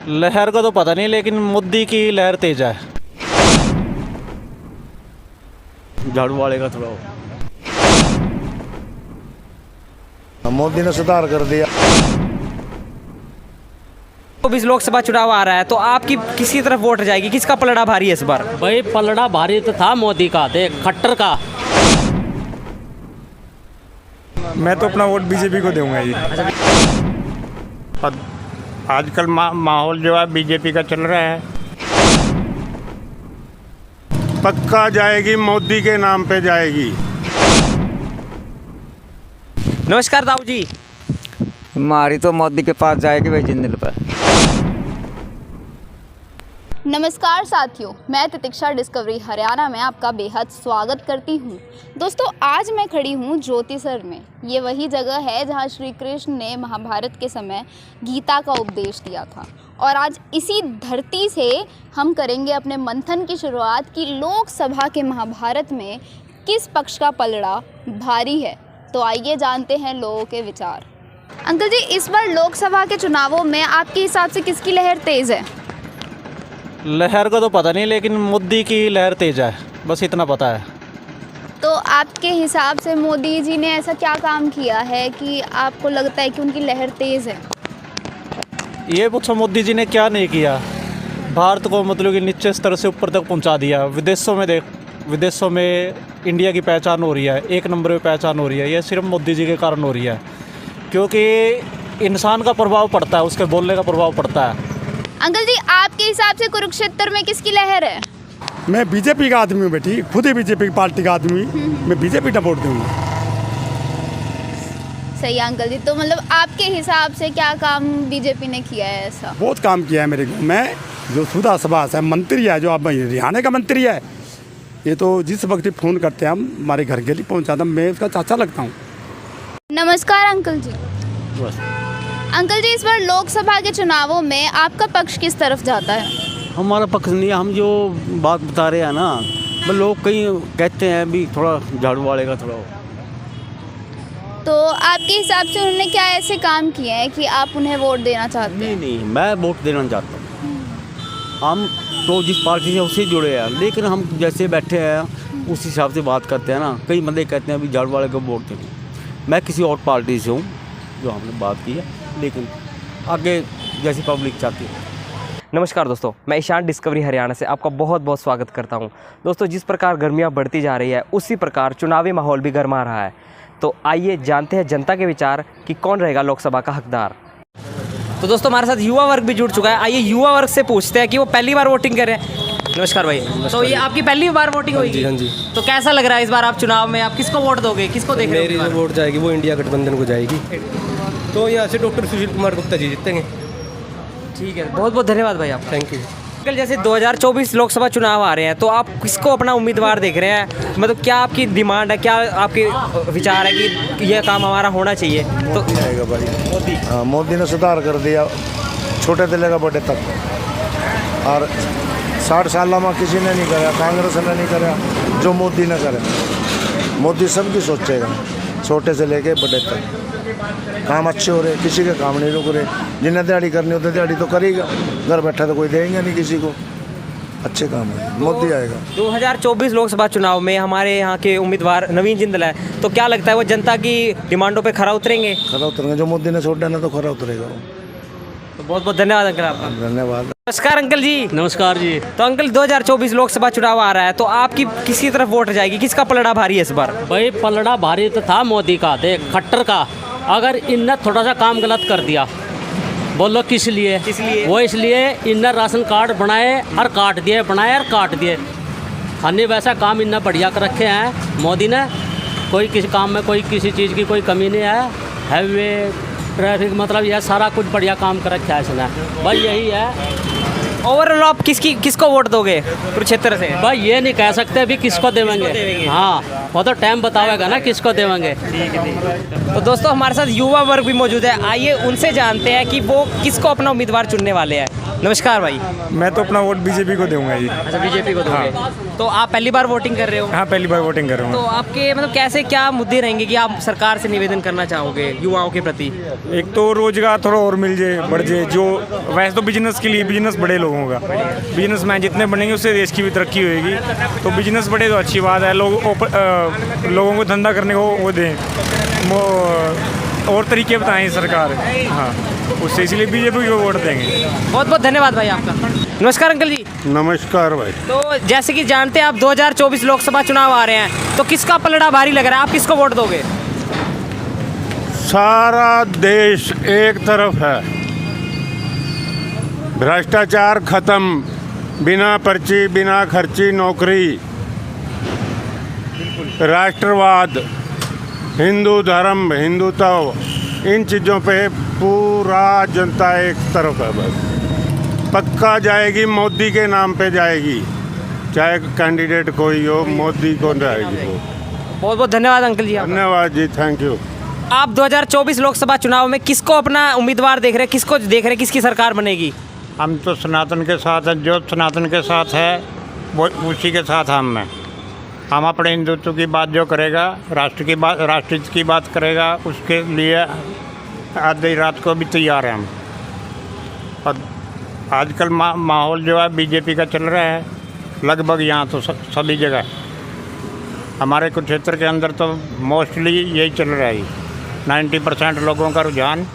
लहर का तो पता नहीं, लेकिन मोदी की लहर तेज है। झाड़ू वाले का थोड़ा मोदी ने सुधार कर दिया। 24 लोकसभा चुनाव आ रहा है, तो आपकी किसी तरफ वोट जाएगी? किसका पलड़ा भारी है इस बार? भाई पलड़ा भारी तो था मोदी का, देख खट्टर का। मैं तो अपना वोट बीजेपी को दूंगा जी। आजकल माहौल जो है बीजेपी का चल रहा है। पक्का जाएगी, मोदी के नाम पे जाएगी। नमस्कार दाऊ जी। हमारी तो मोदी के पास जाएगी भाई जिंदल पर। नमस्कार साथियों, मैं तितिक्षा डिस्कवरी हरियाणा में आपका बेहद स्वागत करती हूँ। दोस्तों, आज मैं खड़ी हूँ ज्योतिसर में। ये वही जगह है जहाँ श्री कृष्ण ने महाभारत के समय गीता का उपदेश दिया था। और आज इसी धरती से हम करेंगे अपने मंथन की शुरुआत कि लोकसभा के महाभारत में किस पक्ष का पलड़ा भारी है। तो आइए जानते हैं लोगों के विचार। अंकल जी, इस बार लोकसभा के चुनावों में आपके हिसाब से किसकी लहर तेज़ है? लहर का तो पता नहीं, लेकिन मोदी की लहर तेज है, बस इतना पता है। तो आपके हिसाब से मोदी जी ने ऐसा क्या काम किया है कि आपको लगता है कि उनकी लहर तेज़ है? ये पूछो मोदी जी ने क्या नहीं किया। भारत को मतलब कि नीचे स्तर से ऊपर तक पहुंचा दिया। विदेशों में इंडिया की पहचान हो रही है, एक नंबर पे पहचान हो रही है। ये सिर्फ मोदी जी के कारण हो रही है, क्योंकि इंसान का प्रभाव पड़ता है, उसके बोलने का प्रभाव पड़ता है। अंकल जी, आपके हिसाब से कुरुक्षेत्र में किसकी लहर है? मैं बीजेपी का आदमी हूँ बेटी, खुद ही बीजेपी पार्टी का आदमी। मैं बीजेपी का वोट दूंगा। सही है अंकल जी। तो मतलब आपके हिसाब से क्या काम बीजेपी ने किया है ऐसा? बहुत काम किया है मेरे गाँव में। जो सुधा सभास है, मंत्री है, जो आप हरियाणा का मंत्री है, ये तो जिस वक्त फ़ोन करते हैं हम हमारे घर के लिए पहुँचाता। मैं उसका चाचा लगता हूँ। नमस्कार अंकल जी। बस अंकल जी, इस बार लोकसभा के चुनावों में आपका पक्ष किस तरफ जाता है? हमारा पक्ष नहीं है। हम जो बात बता रहे हैं ना, वो लोग कहीं कहते हैं भी थोड़ा झाड़ू वाले का थोड़ा। तो आपके हिसाब से उन्होंने क्या ऐसे काम किए हैं कि आप उन्हें वोट देना चाहते हैं? नहीं, मैं वोट देना चाहता हूँ। हम तो जिस पार्टी से उससे जुड़े हैं, लेकिन हम जैसे बैठे हैं उस हिसाब से बात करते हैं ना। कई बंदे कहते हैं अभी झाड़ू वाले को वोट देंगे। मैं किसी और पार्टी से हूँ जो हमने बात की है, लेकिन आगे जैसी पब्लिक चाहती है। नमस्कार दोस्तों, मैं ईशान डिस्कवरी हरियाणा से आपका बहुत बहुत स्वागत करता हूं। दोस्तों, जिस प्रकार गर्मियां बढ़ती जा रही है, उसी प्रकार चुनावी माहौल भी गर्मा रहा है। तो आइए जानते हैं जनता के विचार कि कौन रहेगा लोकसभा का हकदार। तो दोस्तों, हमारे साथ युवा वर्ग भी जुड़ चुका है। आइए युवा वर्ग से पूछते हैं कि वो पहली बार वोटिंग कर रहे हैं। नमस्कार भाई। तो ये आपकी पहली बार वोटिंग होगी? हाँ जी। तो कैसा लग रहा है इस बार आप चुनाव में? आप किसको वोट दोगे, किसको देख रहे हो? मेरी जो वोट जाएगी वो इंडिया गठबंधन को जाएगी। तो यहाँ से डॉक्टर सुशील कुमार गुप्ता जी जीतेंगे। ठीक है, बहुत बहुत धन्यवाद भाई आपका। Thank you. कल जैसे 2024 लोकसभा चुनाव आ रहे हैं, तो आप किसको अपना उम्मीदवार देख रहे हैं? मतलब क्या आपकी डिमांड है, क्या आपके विचार है कि यह काम हमारा होना चाहिए? तो आएगा भाई मोदी। हाँ, मोदी ने सुधार कर दिया, छोटे से लेकर बड़े तक। और 60 साल में किसी ने नहीं कराया, कांग्रेस ने नहीं कराया जो मोदी ने करे। मोदी सबकी सोचेगा, छोटे से लेके बड़े तक। काम अच्छे हो रहे, किसी के काम नहीं रुक रहे। जिन्हें दिहाड़ी करनी होती दिहाड़ी तो करेगा, घर बैठा तो कोई देंगे नहीं किसी को। अच्छे काम है, मोदी आएगा। 2024 लोकसभा चुनाव में हमारे यहाँ के उम्मीदवार नवीन जिंदल है, तो क्या लगता है वो जनता की डिमांडों पे खरा उतरेंगे? खरा उतरेंगे, जो मोदी ने छोड़ देना तो खरा उतरेगा वो। तो बहुत बहुत धन्यवाद अंकल आपका। धन्यवाद। नमस्कार अंकल जी। नमस्कार जी। तो अंकल, 2024 लोकसभा चुनाव आ रहा है, तो आपकी किसी तरफ वोट जाएगी? किसका पलड़ा भारी है इस बार? भाई पलड़ा भारी तो था मोदी का, देख खट्टर का। अगर इनने थोड़ा सा काम गलत कर दिया, बोलो किस लिए? वो इसलिए इनने राशन कार्ड बनाए और काट दिए, बनाए और काट दिए। अन्य वैसा काम इनने बढ़िया कर रखे हैं मोदी ने। कोई किसी काम में कोई किसी चीज़ की कोई कमी नहीं है। हाईवे ट्रैफिक मतलब यह सारा कुछ बढ़िया काम कर रखा है इसने। भाई यही है ओवरऑल आप किसको वोट दोगे कुरुक्षेत्र से? भाई ये नहीं कह सकते अभी किसको देवेंगे। हाँ, वो तो टाइम बतावेगा ना किसको देवेंगे। तो दोस्तों हमारे साथ युवा वर्ग भी मौजूद है, आइए उनसे जानते हैं कि वो किसको अपना उम्मीदवार चुनने वाले हैं। नमस्कार भाई। मैं तो अपना वोट बीजेपी को दूंगा जी। अच्छा, बीजेपी को दोगे? तो आप पहली बार वोटिंग कर रहे हो? हाँ, पहली बार वोटिंग कर रहा तो हूँ। आपके मतलब कैसे क्या मुद्दे रहेंगे कि आप सरकार से निवेदन करना चाहोगे युवाओं के प्रति? एक तो रोजगार थोड़ा और मिल जाए, बढ़ जाए। जो वैसे तो बिजनेस के लिए, बिजनेस बड़े लोगों का, बिजनेसमैन जितने बनेंगे उससे देश की भी तरक्की होगी। तो बिजनेस बढ़े तो अच्छी बात है। लोगों को धंधा करने को वो दें, और तरीके बताएं सरकार। हाँ, उससे इसलिए बीजेपी को वोट देंगे। बहुत बहुत धन्यवाद भाई आपका। नमस्कार अंकल जी। नमस्कार भाई। तो जैसे कि जानते हैं आप 2024 लोकसभा चुनाव आ रहे हैं, तो किसका पलड़ा भारी लग रहा है? आप किसको वोट दोगे? सारा देश एक तरफ है, भ्रष्टाचार खत्म, बिना पर्ची बिना खर्ची नौकरी, राष्ट्रवाद, हिंदू धर्म, हिंदुत्व, इन चीज़ों पे पूरा जनता एक तरफ है। बस पक्का जाएगी, मोदी के नाम पे जाएगी, चाहे कैंडिडेट कोई हो, मोदी को जाएगी वो। बहुत बहुत धन्यवाद अंकल जी। धन्यवाद जी, थैंक यू। आप 2024 लोकसभा चुनाव में किसको अपना उम्मीदवार देख रहे हैं, किसको देख रहे हैं, किसकी सरकार बनेगी? हम तो सनातन के साथ हैं, जो सनातन के साथ है वो उसी के साथ हम अपने हिंदुत्व की बात जो करेगा, राष्ट्र हित की बात करेगा, उसके लिए आधी रात को भी तैयार हैं हम। और आजकल माहौल जो है बीजेपी का चल रहा है लगभग यहाँ तो सभी जगह। हमारे कुरुक्षेत्र के अंदर तो मोस्टली यही चल रहा है। 90% लोगों का रुझान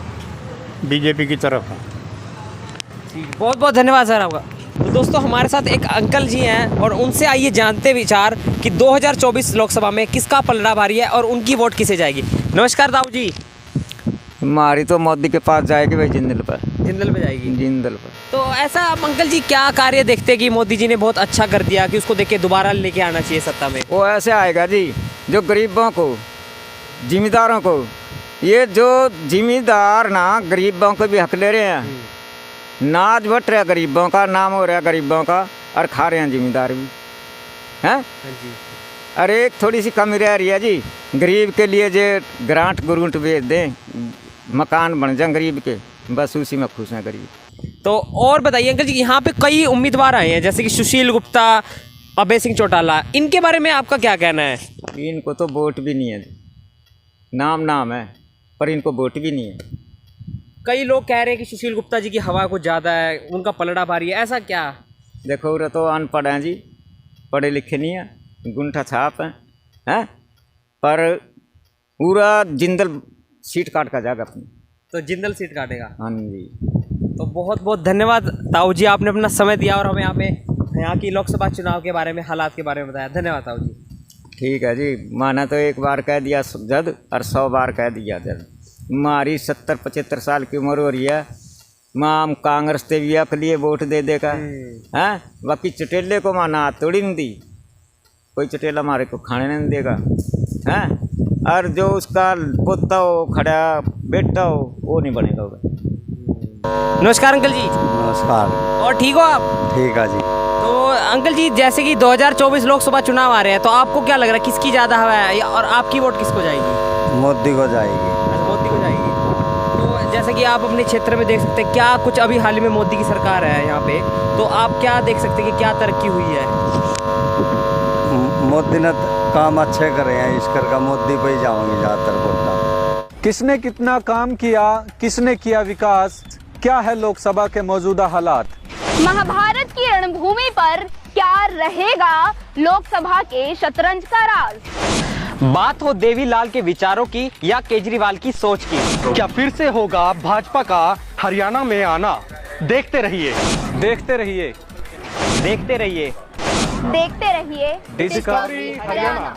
बीजेपी की तरफ है। बहुत बहुत धन्यवाद सर आपका। तो दोस्तों हमारे साथ एक अंकल जी हैं और उनसे आइए जानते विचार कि 2024 लोकसभा में किसका पलड़ा भारी है और उनकी वोट किसे जाएगी। नमस्कार दाऊ जी। हमारी तो मोदी के पास जाएगी भाई, जिंदल पर। जिंदल पे जाएगी? जिंदल पर। तो ऐसा आप अंकल जी क्या कार्य देखते हैं कि मोदी जी ने बहुत अच्छा कर दिया कि उसको देख के दोबारा लेके आना चाहिए सत्ता में? वो ऐसे आएगा जी, जो गरीबों को, जिम्मेदारों को, ये जो जिम्मेदार ना गरीबों को भी हक ले रहे हैं, नाज बट रहा गरीबों का, नाम हो रहा गरीबों का, और खा रहे हैं जिम्मेदार भी हैं। अरे एक थोड़ी सी कमी रह रही है जी, गरीब के लिए जो ग्रांट गुरूंट भेज दें, मकान बन जाए गरीब के, बस उसी में खुश हैं गरीब। तो और बताइए अंकल जी, यहाँ पे कई उम्मीदवार आए हैं जैसे कि सुशील गुप्ता, अभय सिंह चौटाला, इनके बारे में आपका क्या कहना है? इनको तो वोट भी नहीं है, नाम है पर इनको वोट भी नहीं है। कई लोग कह रहे हैं कि सुशील गुप्ता जी की हवा कुछ ज़्यादा है, उनका पलड़ा भारी है, ऐसा क्या? देखो रे तो अनपढ़ हैं जी, पढ़े लिखे नहीं हैं, गुंठा छाप हैं, पर पूरा जिंदल सीट काट का जाएगा अपनी। तो जिंदल सीट काटेगा? हाँ जी। तो बहुत बहुत धन्यवाद ताऊ जी, आपने अपना समय दिया और हमें यहाँ की लोकसभा चुनाव के बारे में, हालात के बारे में बताया। धन्यवाद ताऊ जी। ठीक है जी। माना तो एक बार कह दिया जद और 100 बार कह दिया जद। हमारी 70-75 साल की उम्र हो रही है, माम कांग्रेस ते भी के लिए वोट दे देगा हैं। बाकी चटेले को माना हाथ थोड़ी नहीं दी, कोई चटेला हमारे को खाने नहीं देगा हैं। और जो उसका पोता हो, खड़ा बेटा हो, वो नहीं बनेगा होगा। नमस्कार अंकल जी। नमस्कार। और ठीक हो आप? ठीक है जी। तो अंकल जी जैसे कि 2024 लोकसभा चुनाव आ रहे हैं, तो आपको क्या लग रहा है किसकी ज़्यादा हवा है और आपकी वोट किसको जाएगी? मोदी को जाएगी। मोदी को जाएगी। तो जैसे कि आप अपने क्षेत्र में देख सकते हैं, क्या कुछ अभी हाल ही में मोदी की सरकार है यहाँ पे, तो आप क्या देख सकते हैं कि क्या तरक्की हुई है? मोदी ने काम अच्छे करे हैं, इस करके मोदी पे ही जाऊंगी ज़्यादातर वोट। किसने कितना काम किया, किसने किया विकास, क्या है लोकसभा के मौजूदा हालात? महाभारत की रणभूमि पर क्या रहेगा लोकसभा के शतरंज का राज? बात हो देवीलाल के विचारों की या केजरीवाल की सोच की, क्या फिर से होगा भाजपा का हरियाणा में आना? देखते रहिए, देखते रहिए, देखते रहिए, देखते रहिए डिस्कवरी हरियाणा।